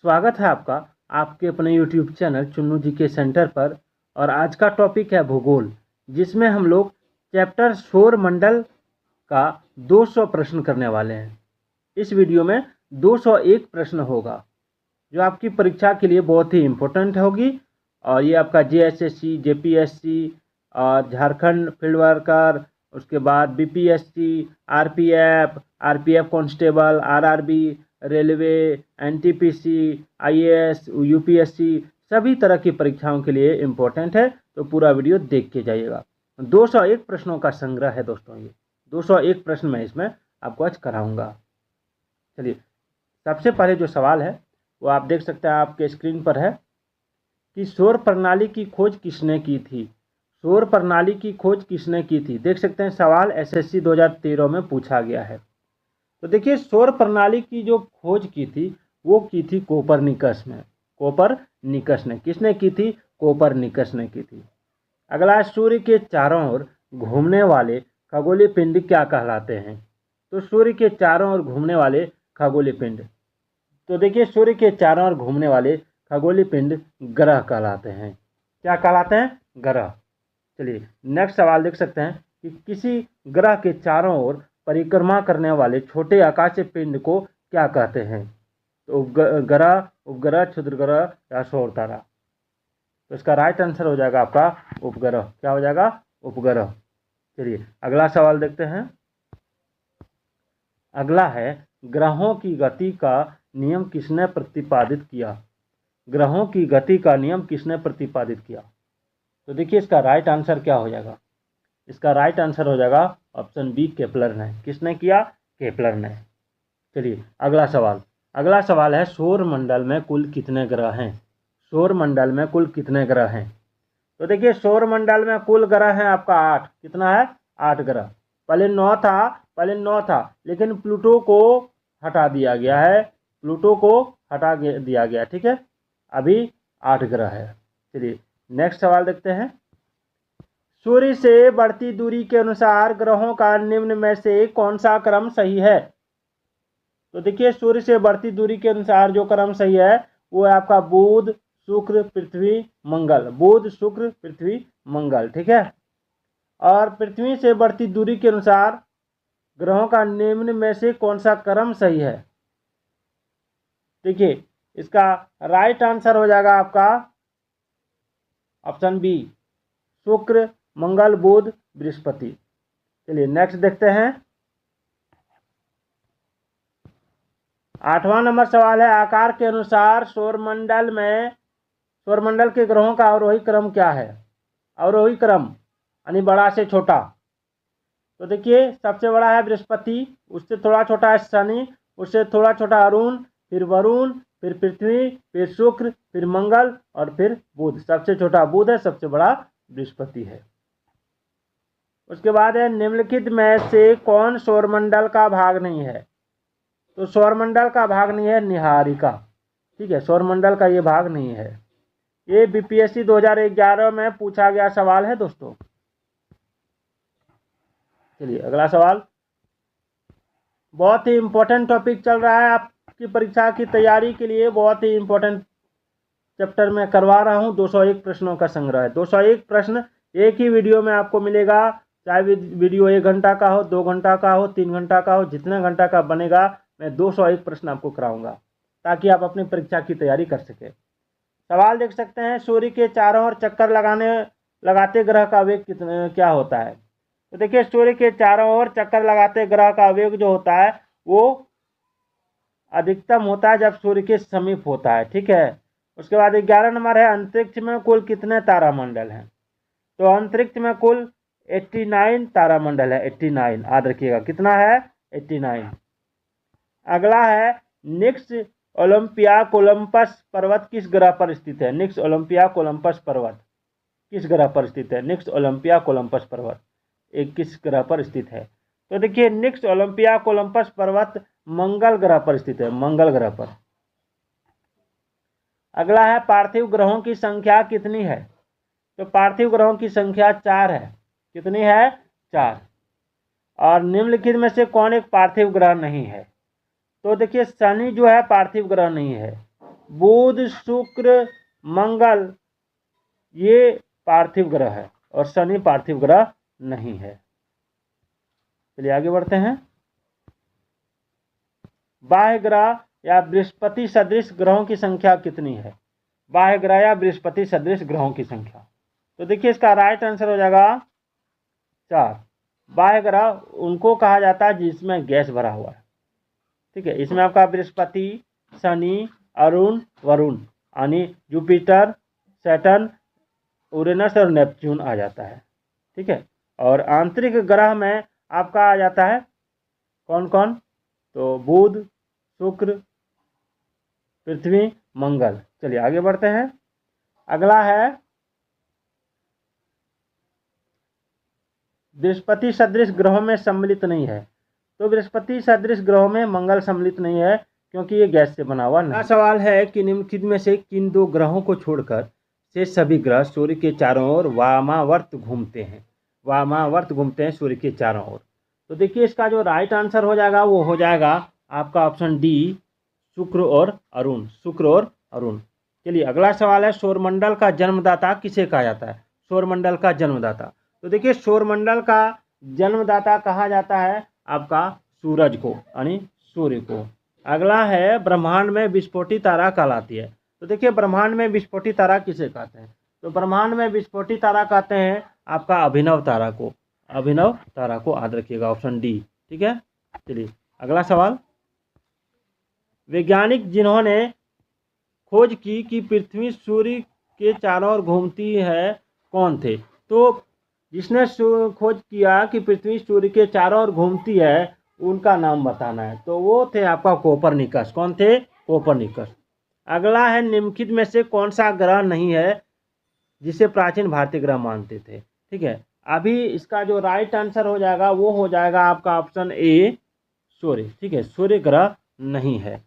स्वागत है आपका आपके अपने YouTube चैनल चुन्नू जी के सेंटर पर। और आज का टॉपिक है भूगोल, जिसमें हम लोग चैप्टर सौरमंडल का 200 प्रश्न करने वाले हैं। इस वीडियो में 201 प्रश्न होगा, जो आपकी परीक्षा के लिए बहुत ही इम्पोर्टेंट होगी। और ये आपका JSSC, JPSC और झारखंड फील्ड वर्कर, उसके बाद BPSC, RPF constable, RRB, railway, NTPC, IAS, UPSC, सभी तरह की परीक्षाओं के लिए इम्पोर्टेंट है। तो पूरा वीडियो देख के जाइएगा। 201 प्रश्नों का संग्रह है दोस्तों। ये 201 प्रश्न मैं इसमें आपको आज कराऊंगा। चलिए, सबसे पहले जो सवाल है वो आप देख सकते हैं, आपके स्क्रीन पर है कि सौर प्रणाली की खोज किसने की थी। सौर प्रणाली की खोज किसने की थी, देख सकते हैं सवाल SSC 2013 में पूछा गया है। तो देखिए, सौर प्रणाली की जो खोज की थी वो की थी कोपरनिकस में। कोपरनिकस ने, किसने की थी? कोपरनिकस ने की थी। अगला, सूर्य के चारों ओर घूमने वाले खगोलीय पिंड क्या कहलाते हैं? तो सूर्य के चारों ओर घूमने वाले खगोलीय पिंड, तो देखिए सूर्य के चारों ओर घूमने वाले खगोलीय पिंड ग्रह कहलाते हैं। क्या कहलाते हैं? ग्रह। चलिए, नेक्स्ट सवाल देख सकते हैं कि किसी ग्रह के चारों ओर परिक्रमा करने वाले छोटे आकाशीय पिंड को क्या कहते हैं? तो ग्रह, उपग्रह, क्षुद्र ग्रह या सौर तारा। तो इसका राइट आंसर हो जाएगा आपका उपग्रह। क्या हो जाएगा? उपग्रह। चलिए, अगला सवाल देखते हैं। अगला है, ग्रहों की गति का नियम किसने प्रतिपादित किया? ग्रहों की गति का नियम किसने प्रतिपादित किया? तो देखिए, इसका राइट आंसर क्या हो जाएगा? इसका राइट आंसर हो जाएगा ऑप्शन बी, केपलर ने। किसने किया? केपलर ने। चलिए, अगला सवाल। अगला सवाल है, सौर मंडल में कुल कितने ग्रह हैं? सौर मंडल में कुल कितने ग्रह हैं? तो देखिए, सौर मंडल में कुल ग्रह है आपका 8। कितना है? 8 ग्रह। पहले 9 था, लेकिन प्लूटो को हटा दिया गया है। प्लूटो को हटा दिया गया, ठीक है। अभी 8 ग्रह है। चलिए, नेक्स्ट सवाल देखते हैं। सूर्य से बढ़ती दूरी के अनुसार ग्रहों का निम्न में से कौन सा क्रम सही है? तो देखिए, सूर्य से बढ़ती दूरी के अनुसार जो क्रम सही है वो है आपका बुध, शुक्र, पृथ्वी, मंगल। बुध, शुक्र, पृथ्वी, मंगल, ठीक है। और पृथ्वी से बढ़ती दूरी के अनुसार ग्रहों का निम्न में से कौन सा क्रम सही है? देखिए, इसका राइट आंसर हो जाएगा आपका ऑप्शन बी, शुक्र, मंगल, बुध, बृहस्पति। चलिए, नेक्स्ट देखते हैं। 8वां नंबर सवाल है, आकार के अनुसार सौरमंडल के ग्रहों का अवरोही क्रम क्या है? अवरोही क्रम यानी बड़ा से छोटा। तो देखिए, सबसे बड़ा है बृहस्पति, उससे थोड़ा छोटा है शनि, उससे थोड़ा छोटा अरुण, फिर वरुण, फिर पृथ्वी, फिर शुक्र, फिर मंगल और फिर बुध। सबसे छोटा बुध है, सबसे बड़ा बृहस्पति है। उसके बाद है, निम्नलिखित में से कौन सौरमंडल का भाग नहीं है? तो सौरमंडल का भाग नहीं है निहारिका, ठीक है। सौरमंडल का ये भाग नहीं है। ये BPSC 2011 में पूछा गया सवाल है दोस्तों। चलिए, अगला सवाल। बहुत ही इंपॉर्टेंट टॉपिक चल रहा है आपकी परीक्षा की तैयारी के लिए। बहुत ही इंपॉर्टेंट चैप्टर में करवा रहा हूँ। 201 प्रश्नों का संग्रह है। 201 प्रश्न एक ही वीडियो में आपको मिलेगा। चाहे वीडियो 1 घंटा का हो, 2 घंटा का हो, 3 घंटा का हो, जितने घंटा का बनेगा मैं 201 प्रश्न आपको कराऊंगा, ताकि आप अपनी परीक्षा की तैयारी कर सके। सवाल देख सकते हैं, सूर्य के चारों ओर चक्कर लगाते ग्रह का वेग क्या होता है? तो देखिए, सूर्य के चारों ओर चक्कर लगाते ग्रह का वेग जो होता है वो अधिकतम होता है जब सूर्य के समीप होता है, ठीक है। उसके बाद 11 नंबर है, अंतरिक्ष में कुल कितने तारामंडल हैं? तो अंतरिक्ष में कुल 89 तारामंडल है। 89 याद रखिएगा, कितना है? 89। अगला है, निक्स ओलंपिया कोलंपस पर्वत किस ग्रह पर स्थित है? निक्स ओलंपिया कोलंपस पर्वत किस ग्रह पर स्थित है? निक्स ओलंपिया कोलंपस पर्वत एक किस ग्रह पर स्थित है? तो देखिए, निक्स ओलंपिया कोलंपस पर्वत मंगल ग्रह पर स्थित है। मंगल ग्रह पर। अगला है, पार्थिव ग्रहों की संख्या कितनी है? तो पार्थिव ग्रहों की संख्या 4 है। कितनी है? 4। और निम्नलिखित में से कौन एक पार्थिव ग्रह नहीं है? तो देखिए, शनि जो है पार्थिव ग्रह नहीं है। बुध, शुक्र, मंगल ये पार्थिव ग्रह है और शनि पार्थिव ग्रह नहीं है। चलिए आगे बढ़ते हैं। बाह्य ग्रह या बृहस्पति सदृश ग्रहों की संख्या कितनी है? बाह्य ग्रह या बृहस्पति सदृश ग्रहों की संख्या, तो देखिए इसका राइट आंसर हो जाएगा 4। बाह्य ग्रह उनको कहा जाता है जिसमें गैस भरा हुआ है, ठीक है। इसमें आपका बृहस्पति, शनि, अरुण, वरुण यानी जुपिटर, सैटर्न, यूरेनस और नेपच्यून आ जाता है, ठीक है। और आंतरिक ग्रह में आपका आ जाता है कौन कौन? तो बुध, शुक्र, पृथ्वी, मंगल। चलिए आगे बढ़ते हैं। अगला है बृहस्पति सदृश ग्रहों में सम्मिलित नहीं है, तो बृहस्पति सदृश ग्रहों में मंगल सम्मिलित नहीं है क्योंकि ये गैस से बना हुआ नहीं। सवाल है कि निम्नलिखित में से किन 2 ग्रहों को छोड़कर से सभी ग्रह सूर्य के चारों ओर वामावर्त घूमते हैं? वामावर्त घूमते हैं सूर्य के चारों ओर। तो देखिए इसका जो राइट आंसर हो जाएगा वो हो जाएगा आपका ऑप्शन डी, शुक्र और अरुण। शुक्र और अरुण। चलिए अगला सवाल है, सौरमंडल का जन्मदाता किसे कहा जाता है? सौरमंडल का जन्मदाता, तो देखिए सौरमंडल का जन्मदाता कहा जाता है आपका सूरज को यानी सूर्य को। अगला है, ब्रह्मांड में विस्फोटी तारा कहलाती है, तो देखिए ब्रह्मांड में विस्फोटी तारा किसे कहते हैं? तो ब्रह्मांड में विस्फोटी तारा कहते हैं आपका अभिनव तारा को। अभिनव तारा को याद रखिएगा, ऑप्शन डी, ठीक है। चलिए अगला सवाल, वैज्ञानिक जिन्होंने खोज की कि पृथ्वी सूर्य के चारों ओर घूमती है कौन थे? तो जिसने खोज किया कि पृथ्वी सूर्य के चारों ओर घूमती है उनका नाम बताना है, तो वो थे आपका कोपरनिकस। कौन थे? कोपरनिकस। अगला है, निम्नलिखित में से कौन सा ग्रह नहीं है जिसे प्राचीन भारतीय ग्रह मानते थे? ठीक है, अभी इसका जो राइट आंसर हो जाएगा वो हो जाएगा आपका ऑप्शन ए, सूर्य, ठीक है। सूर्य ग्रह नहीं है।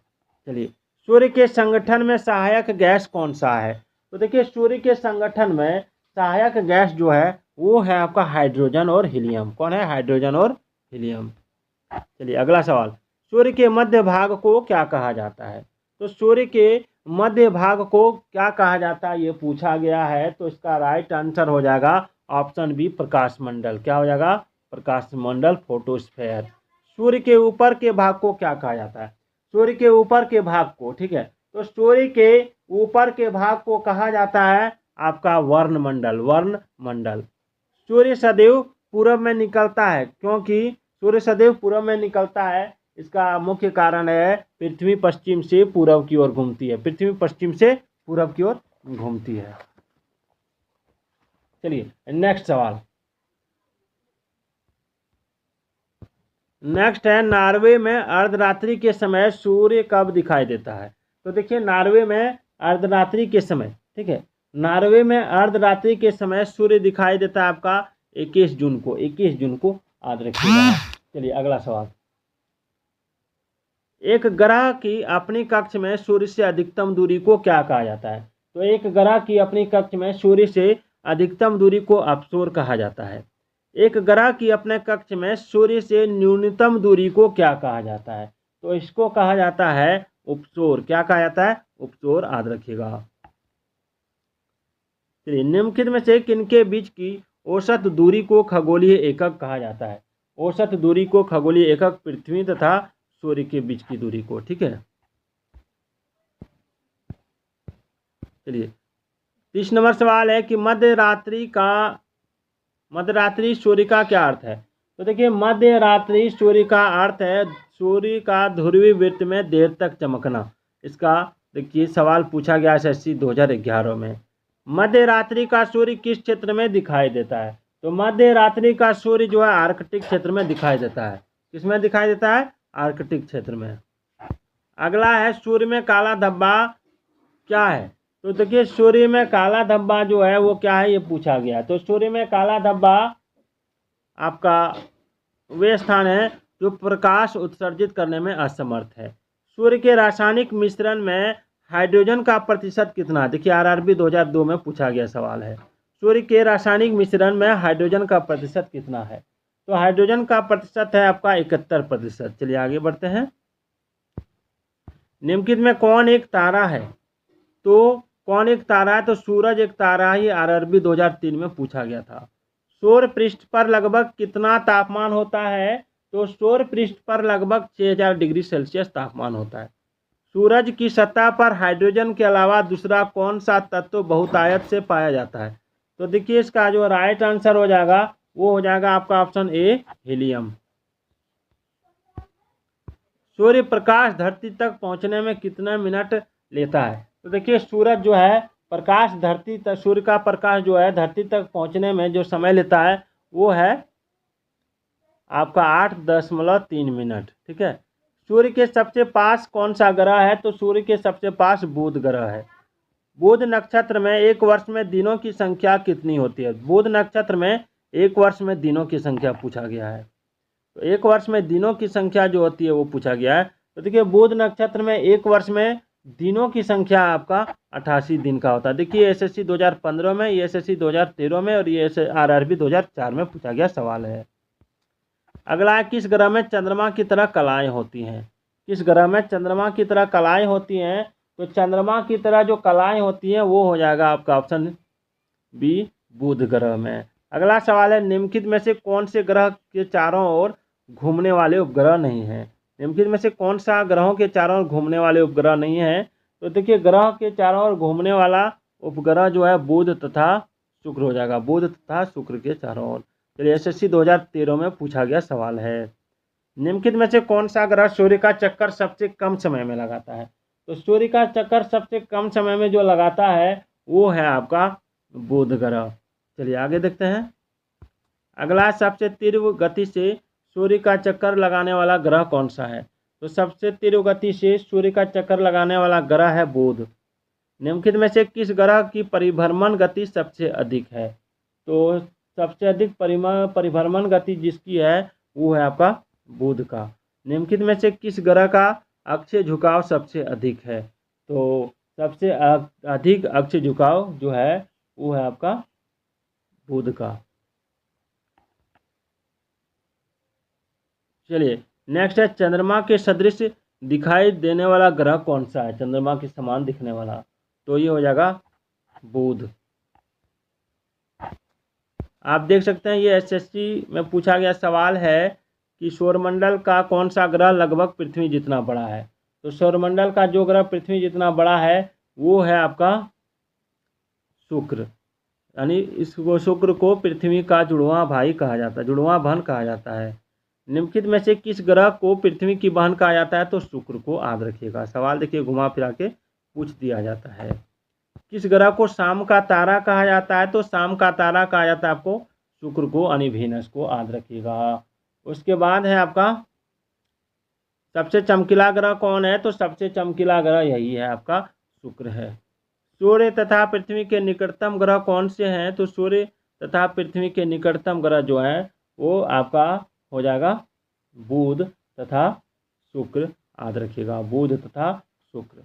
चलिए, सूर्य के संगठन में सहायक गैस कौन सा है? तो देखिए सूर्य के संगठन में सहायक गैस जो है वो है आपका हाइड्रोजन और हीलियम। कौन है? हाइड्रोजन और हीलियम। चलिए अगला सवाल, सूर्य के मध्य भाग को क्या कहा जाता है? तो सूर्य के मध्य भाग को क्या कहा जाता है ये पूछा गया है, तो इसका राइट आंसर हो जाएगा ऑप्शन बी, प्रकाश मंडल। क्या हो जाएगा? प्रकाश मंडल, फोटोस्फेयर। सूर्य के ऊपर के भाग को क्या कहा जाता है? सूर्य के ऊपर के भाग को, ठीक है, तो सूर्य के ऊपर के भाग को कहा जाता है आपका वर्णमंडल। वर्णमंडल। सूर्य सदैव पूरब में निकलता है, क्योंकि सूर्य सदैव पूरब में निकलता है, इसका मुख्य कारण है पृथ्वी पश्चिम से पूरब की ओर घूमती है। पृथ्वी पश्चिम से पूरब की ओर घूमती है। चलिए नेक्स्ट सवाल, नेक्स्ट है, नॉर्वे में अर्धरात्रि के समय सूर्य कब दिखाई देता है? तो देखिए नॉर्वे में अर्धरात्रि के समय, ठीक है, नॉर्वे में अर्धरात्रि के समय सूर्य दिखाई देता है आपका 21 जून को। 21 जून को याद रखिएगा। चलिए अगला सवाल, एक ग्रह की अपनी कक्ष में सूर्य से अधिकतम दूरी को क्या कहा जाता है? तो एक ग्रह की अपनी कक्ष में सूर्य से अधिकतम दूरी को अपसौर कहा जाता है। एक ग्रह की अपने कक्ष में सूर्य से न्यूनतम दूरी को क्या कहा जाता है? तो इसको कहा जाता है उपसौर। क्या कहा जाता है? उपसौर, याद रखिएगा। चलिए, निम्नलिखित में से किनके बीच की औसत दूरी को खगोलीय एकक कहा जाता है? औसत दूरी को खगोलीय एकक पृथ्वी तथा सूर्य के बीच की दूरी को, ठीक है। चलिए 30 नंबर सवाल है कि मध्यरात्रि सूर्य का क्या अर्थ है? तो देखिए मध्यरात्रि सूर्य का अर्थ है सूर्य का ध्रुवीय वृत्त में देर तक चमकना। इसका देखिए सवाल पूछा गया SSC 2011 में। मध्यरात्रि का सूर्य किस क्षेत्र में दिखाई देता है? तो मध्यरात्रि का सूर्य जो है आर्कटिक क्षेत्र में दिखाई देता है। किसमें दिखाई देता है? आर्कटिक क्षेत्र में। अगला है, सूर्य में काला धब्बा क्या है? तो देखिए सूर्य में काला धब्बा जो है वो क्या है ये पूछा गया। तो सूर्य में काला धब्बा आपका वे स्थान है जो प्रकाश उत्सर्जित करने में असमर्थ है। सूर्य के रासायनिक मिश्रण में हाइड्रोजन का प्रतिशत कितना? देखिए RRB 2002 में पूछा गया सवाल है। सूर्य के रासायनिक मिश्रण में हाइड्रोजन का प्रतिशत कितना है? तो हाइड्रोजन का प्रतिशत है आपका 71%। चलिए आगे बढ़ते हैं। निम्नलिखित में कौन एक तारा है तो कौन एक तारा है? तो सूरज एक तारा ही आरआरबी 2003 में पूछा गया था। सौर पृष्ठ पर लगभग कितना तापमान होता है? तो सौर पृष्ठ पर लगभग 6000 डिग्री सेल्सियस तापमान होता है। सूरज की सतह पर हाइड्रोजन के अलावा दूसरा कौन सा तत्व बहुतायत से पाया जाता है? तो देखिए इसका जो राइट आंसर हो जाएगा वो हो जाएगा आपका option A, helium. Surya Prakash धरती तक पहुंचने में कितने मिनट लेता है? तो देखिए सूरज जो है प्रकाश धरती तक, सूर्य का प्रकाश जो है धरती तक पहुंचने में जो समय लेता है वो है आपका 8.3 मिनट। ठीक है। सूर्य के सबसे पास कौन सा ग्रह है? तो सूर्य के सबसे पास बुध ग्रह है। बुध नक्षत्र में एक वर्ष में दिनों की संख्या कितनी होती है? बुध नक्षत्र में एक वर्ष में दिनों की संख्या पूछा गया है। तो एक वर्ष में दिनों की संख्या जो होती है वो पूछा गया है। तो देखिए बुध नक्षत्र में एक वर्ष में दिनों की संख्या आपका 88 दिन का होता है। देखिए एसएससी 2015 में, ये एसएससी 2013 में और ये आरआरबी 2004 में पूछा गया सवाल है। अगला है, किस ग्रह में चंद्रमा की तरह कलाएं होती हैं? किस ग्रह में चंद्रमा की तरह कलाएं होती हैं? तो चंद्रमा की तरह जो कलाएं होती हैं वो हो जाएगा आपका ऑप्शन बी, बुध ग्रह में। अगला सवाल है, निम्नलिखित में से कौन से ग्रह के चारों ओर घूमने वाले उपग्रह नहीं है? निम्नलिखित में से कौन सा ग्रहों के चारों ओर घूमने वाले उपग्रह नहीं है? तो देखिए ग्रह के चारों ओर घूमने वाला उपग्रह जो है बुध तथा शुक्र हो जाएगा। बुध तथा शुक्र के चारों ओर। चलिए एसएससी 2013 में पूछा गया सवाल है। निम्नलिखित में से कौन सा ग्रह सूर्य का चक्कर सबसे कम समय में लगाता है? तो सूर्य का चक्कर सबसे कम समय में जो लगाता है वो है आपका बुध ग्रह। चलिए आगे देखते हैं। अगला, सबसे तीव्र गति से सूर्य का चक्कर लगाने वाला ग्रह कौन सा है? तो सबसे तीव्र गति से सूर्य का चक्कर लगाने वाला ग्रह है बुध। निम्नलिखित में से किस ग्रह की परिभ्रमण गति सबसे अधिक है? तो सबसे अधिक परिभ्रमण गति जिसकी है वो है आपका बुध का। निम्नलिखित में से किस ग्रह का अक्षीय झुकाव सबसे अधिक है? तो सबसे अधिक अक्षीय झुकाव जो है वो है आपका बुध का। चलिए नेक्स्ट है, चंद्रमा के सदृश दिखाई देने वाला ग्रह कौन सा है? चंद्रमा के समान दिखने वाला, तो ये हो जाएगा बुध। आप देख सकते हैं ये एसएससी में पूछा गया सवाल है कि सौरमंडल का कौन सा ग्रह लगभग पृथ्वी जितना बड़ा है? तो सौरमंडल का जो ग्रह पृथ्वी जितना बड़ा है वो है आपका शुक्र। यानी इसको शुक्र को पृथ्वी का जुड़वां भाई कहा जाता है, जुड़वां बहन कहा जाता है। निम्नलिखित में से किस ग्रह को पृथ्वी की बहन कहा जाता है? तो शुक्र को। याद रखिएगा सवाल देखिए घुमा फिरा के पूछ दिया जाता है। किस ग्रह को शाम का तारा कहा जाता है? तो शाम का तारा कहा जाता है आपको शुक्र को, यानी वीनस को। याद रखिएगा। उसके बाद है आपका सबसे चमकीला ग्रह कौन है? तो सबसे चमकीला ग्रह यही है आपका शुक्र है। सूर्य तथा पृथ्वी के निकटतम ग्रह कौन से हैं? तो सूर्य तथा पृथ्वी के निकटतम ग्रह जो है वो आपका हो जाएगा बुध तथा शुक्र। याद रखिएगा बुध तथा शुक्र।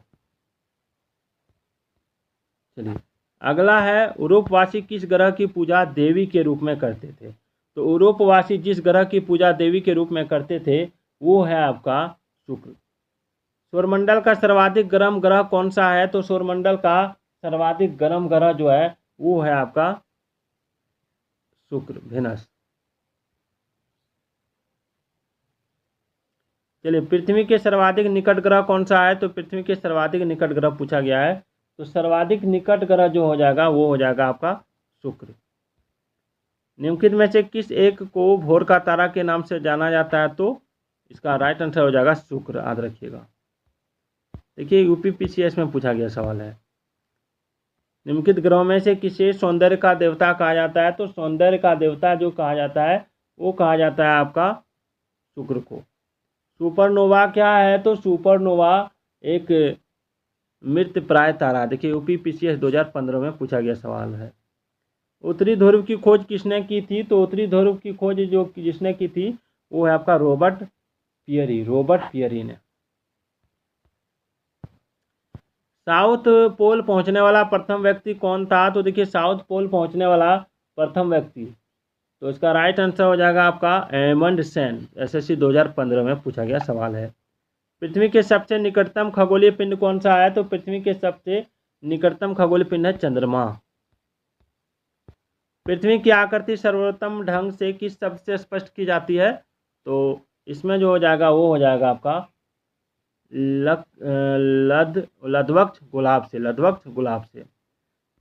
चलिए अगला है, यूरोपवासी किस ग्रह की पूजा देवी के रूप में करते थे? तो यूरोपवासी जिस ग्रह की पूजा देवी के रूप में करते थे वो है आपका शुक्र। सौरमंडल का सर्वाधिक गर्म ग्रह कौन सा है? तो सौरमंडल का सर्वाधिक गर्म ग्रह जो है वो है आपका शुक्र, वीनस। चलिए पृथ्वी के सर्वाधिक निकट ग्रह कौन सा है? तो पृथ्वी के सर्वाधिक निकट ग्रह पूछा गया है। तो सर्वाधिक निकट ग्रह जो हो जाएगा वो हो जाएगा आपका शुक्र। निम्नलिखित में से किस एक को भोर का तारा के नाम से जाना जाता है? तो इसका राइट आंसर हो जाएगा शुक्र। याद रखिएगा। देखिए यूपीपीसीएस में पूछा गया सवाल है। निम्नलिखित ग्रहों में से किसे सौंदर्य का देवता कहा जाता है? तो सौंदर्य का देवता जो कहा जाता है वो कहा जाता है आपका शुक्र को। सुपरनोवा क्या है? तो सुपरनोवा एक मृत प्राय तारा। देखिए यूपीपीसीएस 2015 में पूछा गया सवाल है। उत्तरी ध्रुव की खोज किसने की थी? तो उत्तरी ध्रुव की खोज जो जिसने की थी वो है आपका रॉबर्ट पियरी। रॉबर्ट पियरी ने। साउथ पोल पहुंचने वाला प्रथम व्यक्ति कौन था? तो देखिए साउथ पोल पहुंचने वाला प्रथम व्यक्ति, तो इसका राइट आंसर हो जाएगा आपका एमंडसेन। एसएससी 2015 में पूछा गया सवाल है। पृथ्वी के सबसे निकटतम खगोलीय पिंड कौन सा है? तो पृथ्वी के सबसे निकटतम खगोलीय पिंड है चंद्रमा। पृथ्वी की आकृति सर्वोत्तम ढंग से किस शब्द से स्पष्ट की जाती है? तो इसमें जो हो जाएगा वो हो जाएगा आपका लधवक्ष गुलाब से, लधवक्ष गुलाब से।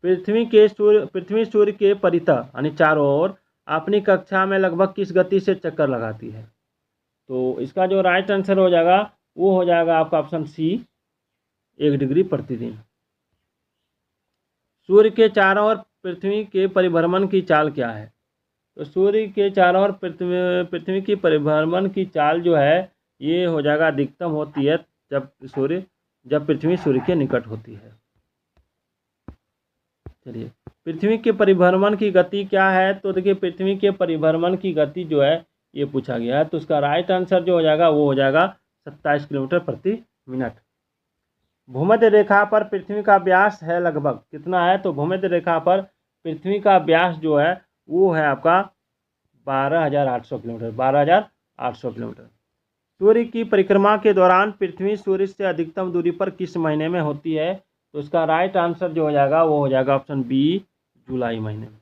पृथ्वी सूर्य के परितः यानी चारों ओर अपनी कक्षा में लगभग किस गति से चक्कर लगाती है? तो इसका जो राइट आंसर हो जाएगा वो हो जाएगा आपका ऑप्शन सी, 1 डिग्री प्रतिदिन। सूर्य के चारों ओर पृथ्वी के परिभ्रमण की चाल क्या है? तो सूर्य के चारों ओर पृथ्वी की परिभ्रमण की चाल जो है ये हो जाएगा अधिकतम होती है जब पृथ्वी सूर्य के निकट होती है। चलिए, पृथ्वी के परिभ्रमण की गति क्या है? तो देखिए, पृथ्वी के परिभ्रमण की गति जो है ये पूछा गया है, तो उसका राइट आंसर जो हो जाएगा वो हो जाएगा 27 किलोमीटर प्रति मिनट। भूमध्य रेखा पर पृथ्वी का व्यास है लगभग कितना है? तो भूमध्य रेखा पर पृथ्वी का व्यास जो है वो है आपका 12,800 किलोमीटर, 12,800 किलोमीटर। सूर्य की परिक्रमा के दौरान पृथ्वी सूर्य से अधिकतम दूरी पर किस महीने में होती है? तो इसका राइट आंसर जो हो जाएगा वो हो जाएगा ऑप्शन बी, जुलाई महीने में।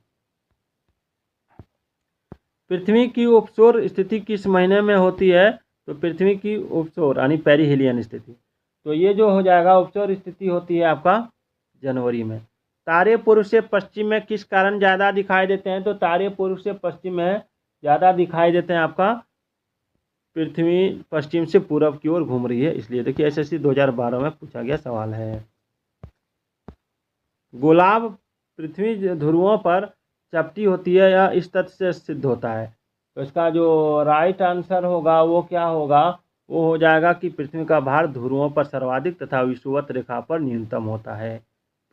पृथ्वी की उपसौर स्थिति किस महीने में होती है? तो पृथ्वी की उपसौर यानी पेरिहेलियन स्थिति, तो ये जो हो जाएगा उपसौर स्थिति होती है आपका जनवरी में। तारे पूर्व से पश्चिम में किस कारण ज़्यादा दिखाई देते हैं? तो तारे पूर्व से पश्चिम में ज़्यादा दिखाई देते हैं आपका पृथ्वी पश्चिम से पूर्व की ओर घूम रही है इसलिए। देखिए, एसएससी 2012 में पूछा गया सवाल है। गुलाब पृथ्वी ध्रुवों पर चपटी होती है या इस तथ्य से सिद्ध होता है? तो इसका जो राइट आंसर होगा वो क्या होगा? वो हो जाएगा कि पृथ्वी का भार ध्रुवों पर सर्वाधिक तथा विषुवत रेखा पर न्यूनतम होता है।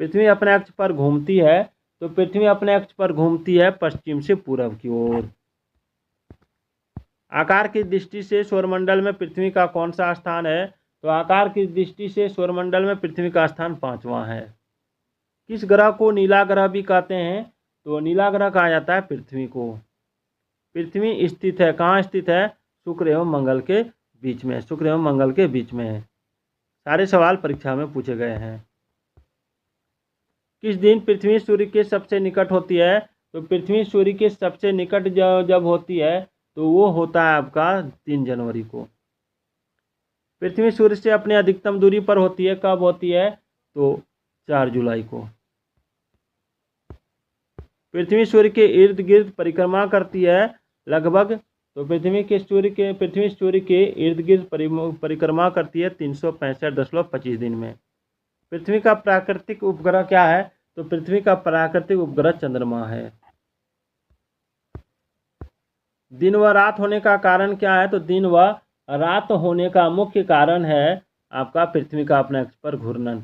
पृथ्वी अपने अक्ष पर घूमती है, तो पृथ्वी अपने अक्ष पर घूमती है पश्चिम से पूर्व की ओर। आकार की दृष्टि से सौरमंडल में पृथ्वी का कौन सा स्थान है? तो आकार की दृष्टि से सौरमंडल में पृथ्वी का स्थान 5वां है। किस ग्रह को नीला ग्रह भी कहते हैं? तो नीला ग्रह कहा जाता है पृथ्वी को। पृथ्वी स्थित है, कहाँ स्थित है? शुक्र एवं मंगल के बीच में, शुक्र एवं मंगल के बीच में है। सारे सवाल परीक्षा में पूछे गए हैं। किस दिन पृथ्वी सूर्य के सबसे निकट होती है? तो पृथ्वी सूर्य के सबसे निकट जब होती है तो वो होता है आपका 3 जनवरी को। पृथ्वी सूर्य से अपने अधिकतम दूरी पर होती है, कब होती है? तो 4 जुलाई को। पृथ्वी सूर्य के इर्द गिर्द परिक्रमा करती है लगभग, तो पृथ्वी सूर्य के इर्द गिर्द परिक्रमा करती है 365.25 दिन में। पृथ्वी का प्राकृतिक उपग्रह क्या है? तो पृथ्वी का प्राकृतिक उपग्रह चंद्रमा है। दिन व रात होने का कारण क्या है? तो दिन व रात होने का मुख्य कारण है आपका पृथ्वी का अपने अक्ष पर घूर्णन।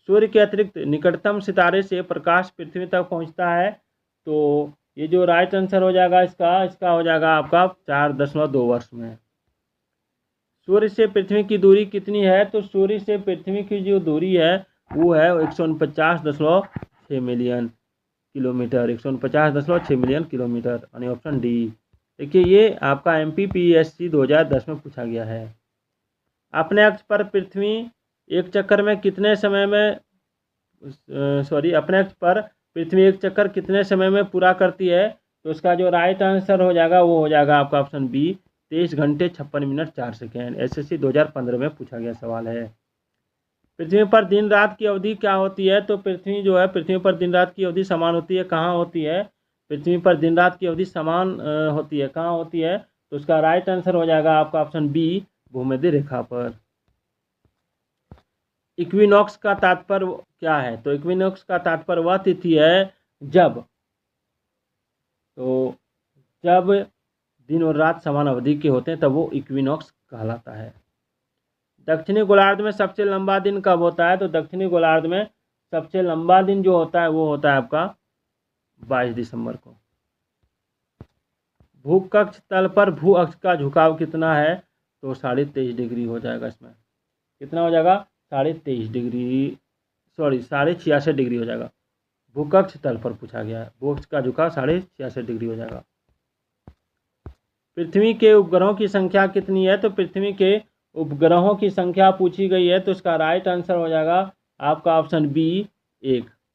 सूर्य के अतिरिक्त निकटतम सितारे से प्रकाश पृथ्वी तक पहुंचता है, तो ये जो राइट आंसर हो जाएगा इसका हो जाएगा आपका 4.2 वर्ष में। सूर्य से पृथ्वी की दूरी कितनी है? तो सूर्य से पृथ्वी की जो दूरी है वो है 149.6 मिलियन किलोमीटर, 149.6 मिलियन किलोमीटर, यानी ऑप्शन डी। देखिए, ये आपका MPPSC 2010 में पूछा गया है। अपने अक्ष पर पृथ्वी एक चक्कर में कितने समय में अपने अक्ष पर पृथ्वी एक चक्कर कितने समय में पूरा करती है? तो उसका जो राइट आंसर हो जाएगा वो हो जाएगा आपका ऑप्शन बी, 23 घंटे 56 मिनट 4 सेकेंड। SSC 2015 में पूछा गया सवाल है। पृथ्वी पर दिन रात की अवधि क्या होती है? तो पृथ्वी पर दिन रात की अवधि समान होती है, कहाँ होती है? पृथ्वी पर दिन रात की अवधि समान होती है, कहाँ होती है? तो उसका राइट आंसर हो जाएगा आपका ऑप्शन बी, भूमध्य रेखा पर। इक्विनॉक्स का तात्पर्य क्या है? तो इक्विनॉक्स का तात्पर्य वह तिथि है जब दिन और रात समान अवधि के होते हैं, तब वो इक्विनॉक्स कहलाता है। दक्षिणी गोलार्ध में सबसे लंबा दिन कब होता है? तो दक्षिणी गोलार्ध में सबसे लंबा दिन जो होता है वो होता है आपका 22 दिसंबर को। भूकक्ष तल पर भू अक्ष का झुकाव कितना है? तो 23.5 डिग्री हो जाएगा। इसमें कितना हो जाएगा? 23.5 डिग्री, 86 डिग्री हो जाएगा। भूकक्ष तल पर पूछा गया है, भू अक्ष का झुकाव 86 डिग्री हो जाएगा। पृथ्वी के उपग्रहों की संख्या कितनी है? तो पृथ्वी के उपग्रहों की संख्या पूछी गई है, तो इसका राइट आंसर हो जाएगा आपका ऑप्शन बी, एक